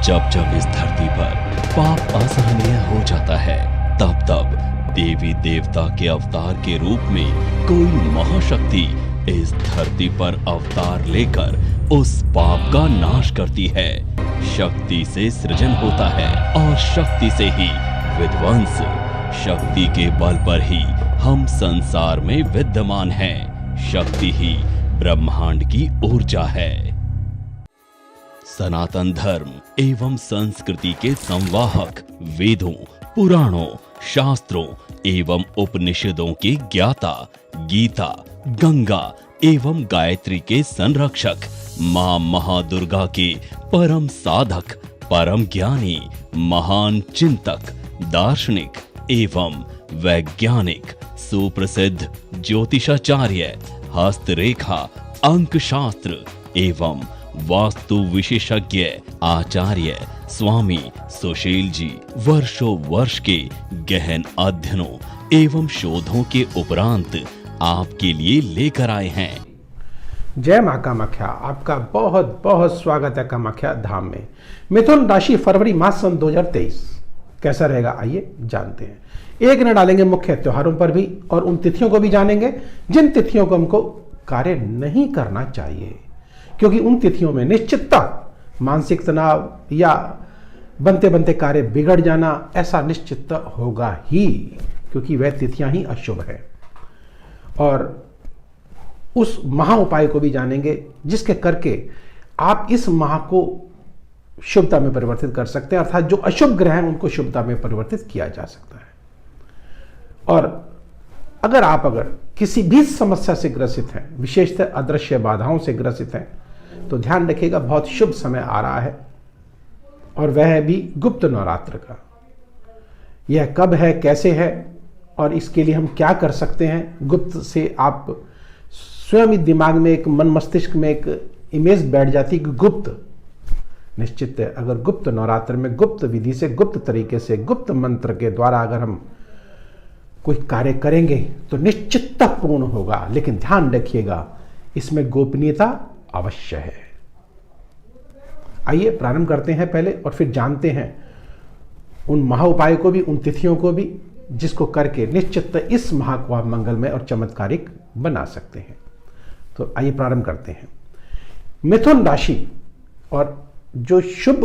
जब जब इस धरती पर पाप असहनीय हो जाता है, तब तब देवी देवता के अवतार के रूप में कोई महाशक्ति इस धरती पर अवतार लेकर उस पाप का नाश करती है। शक्ति से सृजन होता है और शक्ति से ही विध्वंस। शक्ति के बल पर ही हम संसार में विद्यमान हैं। शक्ति ही ब्रह्मांड की ऊर्जा है। सनातन धर्म एवं संस्कृति के संवाहक, वेदों, पुराणों, शास्त्रों एवं उपनिषदों के ज्ञाता, गीता, गंगा एवं गायत्री के संरक्षक, मां महादुर्गा के परम साधक, परम ज्ञानी, महान चिंतक, दार्शनिक एवं वैज्ञानिक, सुप्रसिद्ध ज्योतिषाचार्य, हस्तरेखा, अंक शास्त्र एवं वास्तु विशेषज्ञ आचार्य स्वामी सुशील जी वर्षों वर्ष के गहन अध्ययनों एवं शोधों के उपरांत आपके लिए लेकर आए हैं। जय मां कामाख्या। आपका बहुत बहुत स्वागत है कामाख्या धाम में। मिथुन राशि फरवरी मास सन 2023 कैसा रहेगा, आइए जानते हैं। एक न डालेंगे मुख्य त्योहारों पर भी और उन तिथियों को भी जानेंगे जिन तिथियों को हमको कार्य नहीं करना चाहिए, क्योंकि उन तिथियों में निश्चितता मानसिक तनाव या बनते बनते कार्य बिगड़ जाना ऐसा निश्चित होगा ही, क्योंकि वह तिथियां ही अशुभ है। और उस महा उपाय को भी जानेंगे जिसके करके आप इस माह को शुभता में परिवर्तित कर सकते हैं, अर्थात जो अशुभ ग्रह हैं उनको शुभता में परिवर्तित किया जा सकता है। और अगर किसी भी समस्या से ग्रसित हैं, विशेषतः अदृश्य बाधाओं से ग्रसित हैं, तो ध्यान रखिएगा बहुत शुभ समय आ रहा है, और वह भी गुप्त नवरात्र का। यह कब है, कैसे है और इसके लिए हम क्या कर सकते हैं, गुप्त से आप स्वयं ही दिमाग में एक मन मस्तिष्क में एक इमेज बैठ जाती है कि गुप्त निश्चित है। अगर गुप्त नवरात्र में गुप्त विधि से, गुप्त तरीके से, गुप्त मंत्र के द्वारा अगर हम कोई कार्य करेंगे तो निश्चितता पूर्ण होगा। लेकिन ध्यान रखिएगा इसमें गोपनीयता अवश्य है। आइए प्रारंभ करते हैं पहले और फिर जानते हैं उन महा उपायों को भी, उन तिथियों को भी, जिसको करके निश्चित इस माह को आप मंगलमय और चमत्कारिक बना सकते हैं। तो आइए प्रारंभ करते हैं। मिथुन राशि और जो शुभ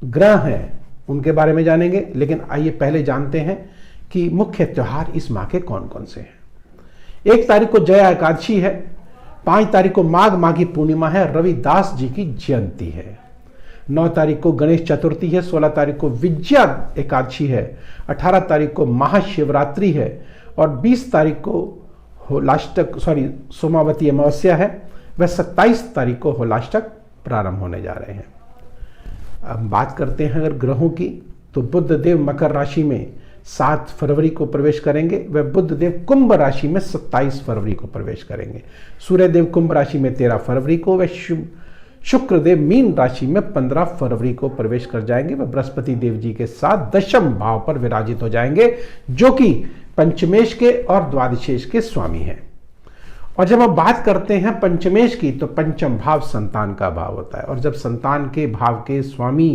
ग्रह हैं उनके बारे में जानेंगे, लेकिन आइए पहले जानते हैं कि मुख्य त्योहार इस माह के कौन कौन से हैं। 1 तारीख को जया एकादशी है, 5 तारीख को माघ माघी पूर्णिमा है, रविदास जी की जयंती है, 9 तारीख को गणेश चतुर्थी है, 16 तारीख को विजया एकादशी है, 18 तारीख को महाशिवरात्रि है और 20 तारीख को सोमावती अमावस्या है। वह 27 तारीख को होलाष्टक प्रारंभ होने जा रहे हैं। अब बात करते हैं अगर ग्रहों की, तो बुध देव मकर राशि में 7 फरवरी को प्रवेश करेंगे। वह बुध देव कुंभ राशि में 27 फरवरी को प्रवेश करेंगे। सूर्य देव कुंभ राशि में 13 फरवरी को, वह शुक्र देव मीन राशि में 15 फरवरी को प्रवेश कर जाएंगे। वह बृहस्पति देव जी के साथ दशम भाव पर विराजित हो जाएंगे, जो कि पंचमेश के और द्वादशेश के स्वामी हैं। और जब हम बात करते हैं पंचमेश की, तो पंचम भाव संतान का भाव होता है, और जब संतान के भाव के स्वामी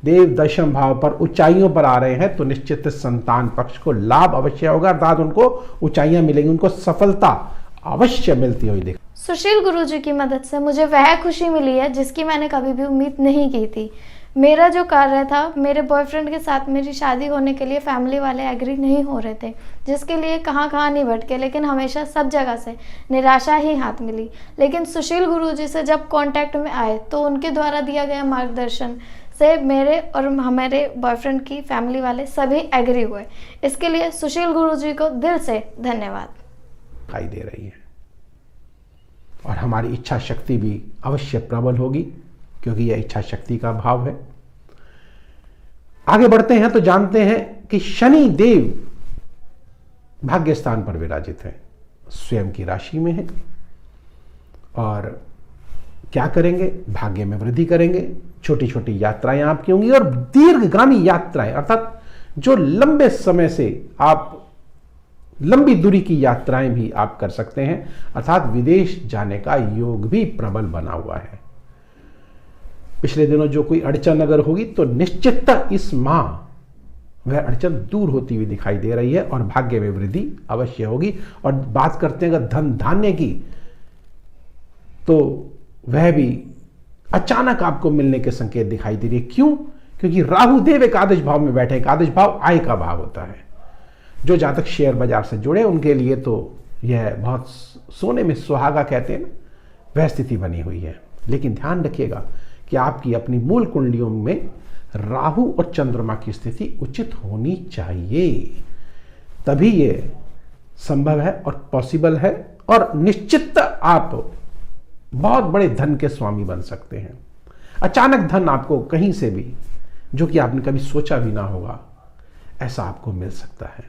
देव दशम भाव पर ऊंचाइयों पर आ रहे हैं तो निश्चित संतान पक्ष को लाभ अवश्य होगा, अर्थात उनको ऊंचाइयां मिलेंगी, उनको सफलता अवश्य मिलती हुई देख। सुशील गुरुजी की मदद से मुझे वह खुशी मिली है जिसकी मैंने कभी भी उम्मीद नहीं की थी। मेरा जो कार्य था, मेरे बॉयफ्रेंड के साथ मेरी शादी होने के लिए फैमिली वाले एग्री नहीं हो रहे थे, जिसके लिए कहाँ कहाँ नहीं भटके, लेकिन हमेशा सब जगह से निराशा ही हाथ मिली। लेकिन सुशील गुरुजी से जब कांटेक्ट में आए तो उनके द्वारा दिया गया मार्गदर्शन से मेरे और हमारे बॉयफ्रेंड की फैमिली वाले सभी एग्री हुए। इसके लिए सुशील गुरुजी को दिल से धन्यवाद। दिखाई दे रही है और हमारी इच्छा शक्ति भी अवश्य प्रबल होगी, क्योंकि यह इच्छा शक्ति का भाव है। आगे बढ़ते हैं तो जानते हैं कि शनि देव भाग्य स्थान पर विराजित है, स्वयं की राशि में है, और क्या करेंगे, भाग्य में वृद्धि करेंगे। छोटी छोटी यात्राएं आपकी होंगी और दीर्घगामी यात्राएं, अर्थात जो लंबे समय से आप लंबी दूरी की यात्राएं भी आप कर सकते हैं, अर्थात विदेश जाने का योग भी प्रबल बना हुआ है। पिछले दिनों जो कोई अड़चन अगर होगी तो निश्चितता इस माह वह अड़चन दूर होती हुई दिखाई दे रही है और भाग्य में वृद्धि अवश्य होगी। और बात करते हैं अगर धन धान्य की, तो वह भी अचानक आपको मिलने के संकेत दिखाई दे रही है। क्यों? क्योंकि राहु देव एकादश भाव में बैठे। एकादश भाव आय का भाव होता है। जो जातक शेयर बाजार से जुड़े उनके लिए तो यह बहुत सोने में सुहागा कहते हैं ना, वह स्थिति बनी हुई है। लेकिन ध्यान रखिएगा कि आपकी अपनी मूल कुंडलियों में राहु और चंद्रमा की स्थिति उचित होनी चाहिए, तभी ये संभव है और पॉसिबल है। और निश्चित आप बहुत बड़े धन के स्वामी बन सकते हैं। अचानक धन आपको कहीं से भी, जो कि आपने कभी सोचा भी ना होगा, ऐसा आपको मिल सकता है।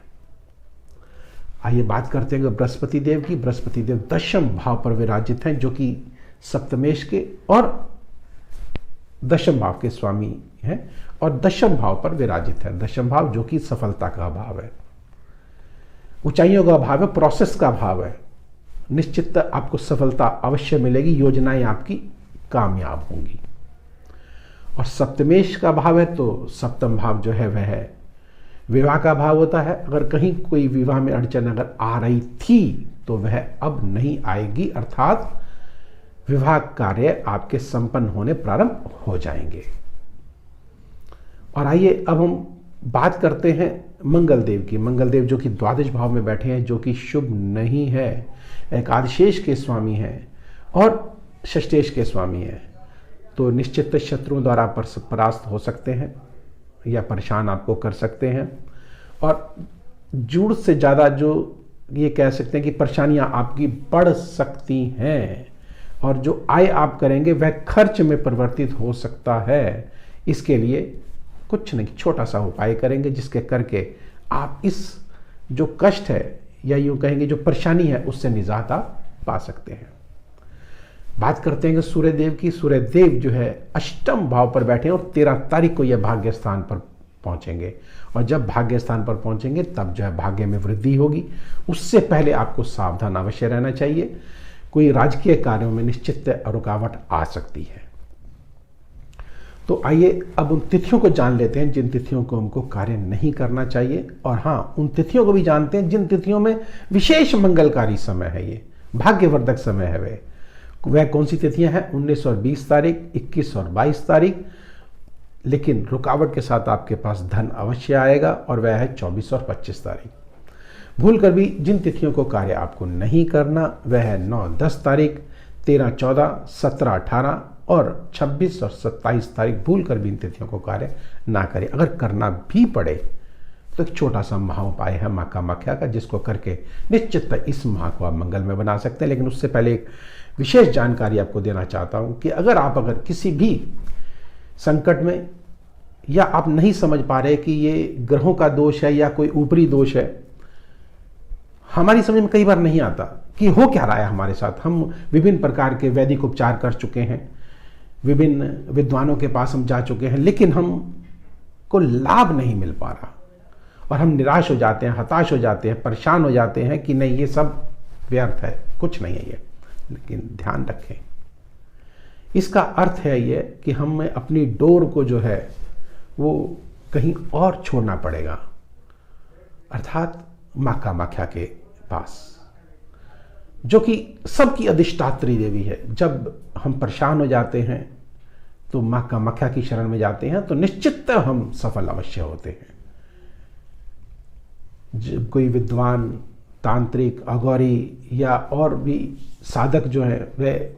आइए बात करते हैं बृहस्पति देव की। बृहस्पति देव दशम भाव पर विराजित हैं, जो कि सप्तमेश के और दशम भाव के स्वामी हैं और दशम भाव पर विराजित है। दशम भाव जो कि सफलता का भाव है, ऊंचाइयों का भाव है, प्रोसेस का भाव है। निश्चित आपको सफलता अवश्य मिलेगी, योजनाएं आपकी कामयाब होंगी। और सप्तमेश का भाव है, तो सप्तम भाव जो है वह विवाह का भाव होता है। अगर कहीं कोई विवाह में अड़चन अगर आ रही थी तो वह अब नहीं आएगी, अर्थात विवाह कार्य आपके संपन्न होने प्रारंभ हो जाएंगे। और आइए अब हम बात करते हैं मंगल देव की। मंगल देव जो कि द्वादश भाव में बैठे हैं, जो कि शुभ नहीं है, एकादशेश के स्वामी हैं और षष्ठेश के स्वामी हैं। तो निश्चित शत्रुओं द्वारा परास्त हो सकते हैं या परेशान आपको कर सकते हैं। और जरूरत से ज़्यादा जो ये कह सकते हैं कि परेशानियां आपकी बढ़ सकती हैं और जो आय आप करेंगे वह खर्च में परिवर्तित हो सकता है। इसके लिए कुछ नहीं, छोटा सा उपाय करेंगे जिसके करके आप इस जो कष्ट है या यूँ कहेंगे जो परेशानी है उससे निजात आप पा सकते हैं। बात करते हैं सूर्य देव की। सूर्य देव जो है अष्टम भाव पर बैठे हैं और 13 तारीख को यह भाग्य स्थान पर पहुंचेंगे। और जब भाग्य स्थान पर पहुंचेंगे तब जो है भाग्य में वृद्धि होगी। उससे पहले आपको सावधान अवश्य रहना चाहिए। कोई राजकीय कार्यों में निश्चित रुकावट आ सकती है। तो आइए अब उन तिथियों को जान लेते हैं जिन तिथियों को हमको कार्य नहीं करना चाहिए, और हाँ, उन तिथियों को भी जानते हैं जिन तिथियों में विशेष मंगलकारी समय है, ये भाग्यवर्धक समय है। वह कौन सी तिथियां हैं? 19 और 20 तारीख, 21 और 22 तारीख। लेकिन रुकावट के साथ आपके पास धन अवश्य आएगा और वह है 24 और 25 तारीख। भूल कर भी जिन तिथियों को कार्य आपको नहीं करना वह है 9, 10 तारीख, 13, 14, 17, 18 और 26 और 27 तारीख। भूल कर भी इन तिथियों को कार्य ना करें। अगर करना भी पड़े तो एक छोटा सा महाउपाय है माँ कामाख्या का, जिसको करके निश्चित इस माह को आप मंगल में बना सकते हैं। लेकिन उससे पहले एक विशेष जानकारी आपको देना चाहता हूँ कि अगर किसी भी संकट में या आप नहीं समझ पा रहे कि ये ग्रहों का दोष है या कोई ऊपरी दोष है, हमारी समझ में कई बार नहीं आता कि हो क्या रहा है हमारे साथ। हम विभिन्न प्रकार के वैदिक उपचार कर चुके हैं, विभिन्न विद्वानों के पास हम जा चुके हैं, लेकिन हमको लाभ नहीं मिल पा रहा और हम निराश हो जाते हैं, हताश हो जाते हैं, परेशान हो जाते हैं कि नहीं ये सब व्यर्थ है, कुछ नहीं है ये। लेकिन ध्यान रखें, इसका अर्थ है ये कि हमें अपनी डोर को जो है वो कहीं और छोड़ना पड़ेगा, अर्थात माँ कामाख्या के पास, जो कि सबकी अधिष्ठात्री देवी है। जब हम परेशान हो जाते हैं तो माँ कामाख्या की शरण में जाते हैं तो निश्चित हम सफल अवश्य होते हैं। जब कोई विद्वान, तांत्रिक, अघोरी या और भी साधक जो है वे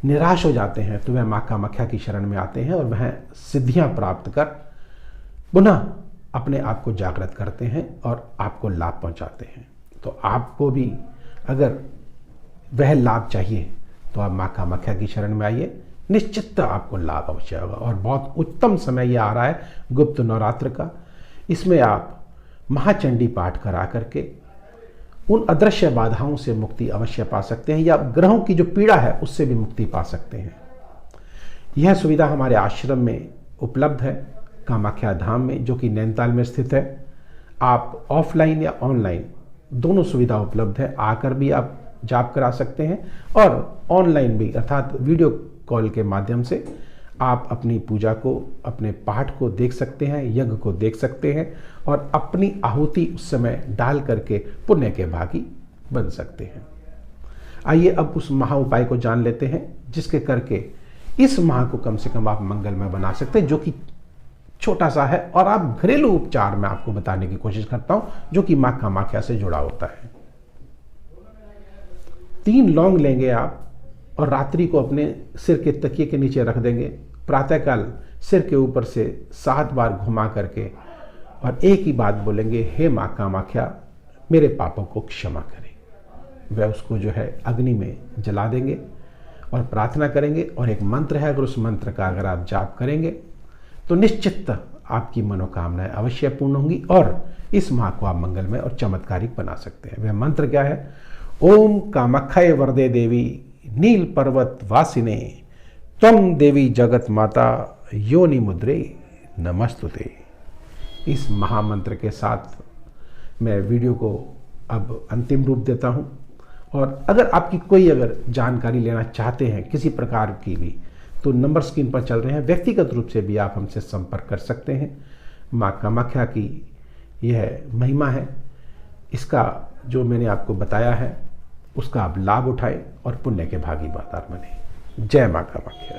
निराश हो जाते हैं तो वह माँ कामाख्या की शरण में आते हैं और वह सिद्धियां प्राप्त कर पुनः अपने आप को जागृत करते हैं और आपको लाभ पहुंचाते हैं। तो आपको भी अगर वह लाभ चाहिए तो आप माँ कामाख्या की शरण में आइए, निश्चित आपको लाभ अवश्य होगा। और बहुत उत्तम समय यह आ रहा है गुप्त नवरात्र का। इसमें आप महाचंडी पाठ करा करके उन अदृश्य बाधाओं से मुक्ति अवश्य पा सकते हैं या ग्रहों की जो पीड़ा है उससे भी मुक्ति पा सकते हैं। यह सुविधा हमारे आश्रम में उपलब्ध है, कामाख्या धाम में, जो कि नैनीताल में स्थित है। आप ऑफलाइन या ऑनलाइन दोनों सुविधा उपलब्ध है। आकर भी आप जाप करा सकते हैं और ऑनलाइन भी, अर्थात वीडियो कॉल के माध्यम से आप अपनी पूजा को, अपने पाठ को देख सकते हैं, यज्ञ को देख सकते हैं और अपनी आहुति उस समय डाल करके पुण्य के भागी बन सकते हैं। आइए अब उस महा उपाय को जान लेते हैं जिसके करके इस माह को कम से कम आप मंगलमय बना सकते हैं, जो कि छोटा सा है और आप घरेलू उपचार में आपको बताने की कोशिश करता हूं, जो कि मां कामाख्या से जुड़ा होता है। 3 लौंग लेंगे आप और रात्रि को अपने सिर के तकिए के नीचे रख देंगे। प्रातःकाल सिर के ऊपर से 7 बार घुमा करके और एक ही बात बोलेंगे, हे मां कामाख्या मेरे पापों को क्षमा करें। वह उसको जो है अग्नि में जला देंगे और प्रार्थना करेंगे। और एक मंत्र है, अगर उस मंत्र का अगर आप जाप करेंगे तो निश्चित आपकी मनोकामनाएं अवश्य पूर्ण होंगी और इस माह को आप मंगलमय और चमत्कारिक बना सकते हैं। वह मंत्र क्या है? ओम कामाख्याय वरदे देवी नील पर्वत वासिने त्वं देवी जगत माता योनि मुद्रे नमस्तुते। इस महामंत्र के साथ मैं वीडियो को अब अंतिम रूप देता हूं और अगर आपकी कोई अगर जानकारी लेना चाहते हैं किसी प्रकार की भी, तो नंबर स्क्रीन पर चल रहे हैं, व्यक्तिगत रूप से भी आप हमसे संपर्क कर सकते हैं। मां कामाख्या की यह महिमा है, इसका जो मैंने आपको बताया है उसका आप लाभ उठाएं और पुण्य के भागी बने। जय मां कामाख्या।